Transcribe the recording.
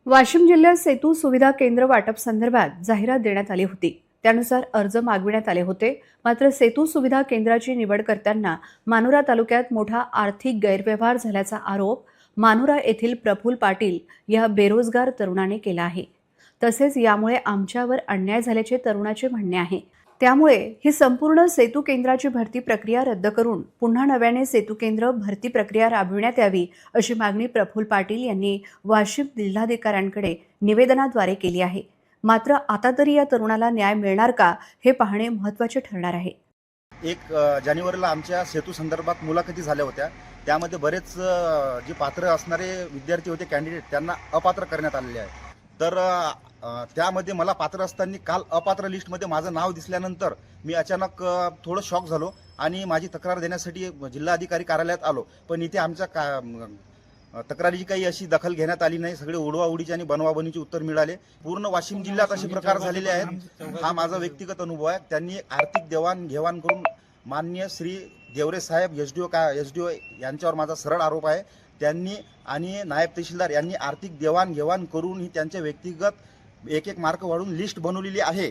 वाशिम जिल्ह्यात सेतू सुविधा केंद्र वाटप संदर्भात जाहिरात देण्यात आली होती। त्यानुसार अर्ज मागविण्यात आले होते। मात्र सेतू सुविधा केंद्राची निवड करताना मानोरा तालुक्यात मोठा आर्थिक गैरव्यवहार झाल्याचा आरोप मानोरा येथील प्रफुल्ल पाटील या बेरोजगार तरुणाने केला आहे। तसेच यामुळे आमच्यावर अन्याय झाल्याचे तरुणाचे म्हणणे आहे। त्यामुळे ही संपूर्ण सेतू केंद्राची भरती प्रक्रिया रद्द करून पुन्हा नव्याने सेतू केंद्र भरती प्रक्रिया राबविण्यात यावी अशी मागणी प्रफुल्ल पाटील यांनी वाशिम जिल्हाधिकाऱ्यांकडे निवेदनाद्वारे केली आहे। मात्र आता तरी या तरुणाला न्याय मिळणार का हे पाहणे महत्त्वाचे ठरणार आहे। 1 जानेवारीला आमच्या सेतू संदर्भात मुलाखती झाल्या होत्या। त्यामध्ये बरेच जे पात्र असणारे विद्यार्थी होते, कॅन्डिडेट, त्यांना अपात्र करण्यात आलेले आहे। तर त्यामध्ये मला पात्र असताना काल अपात्र लिस्टमध्ये माझं नाव दिसल्यानंतर मी अचानक थोडं शॉक झालो आणि माझी तक्रार देण्यासाठी जिल्हाधिकारी कार्यालयात आलो। पण इथे आमच्या तक्रारीची काही अशी दखल घेण्यात आली नाही। सगळे उडवाउडीचे आणि बनवाबनीचे उत्तर मिळाले। पूर्ण वाशिम जिल्ह्यात असे प्रकार झालेले आहेत। हा माझा व्यक्तिगत अनुभव आहे। त्यांनी आर्थिक देवाणघेवाण करून माननीय श्री देवरे साहेब एसडीओ यांच्यावर माझा सरळ आरोप आहे। त्यांनी आणि नायब तहसीलदार यांनी आर्थिक देवाणघेवाण करून ही त्यांच्या व्यक्तिगत एक मार्क वाढून लिस्ट बनवलेली आहे।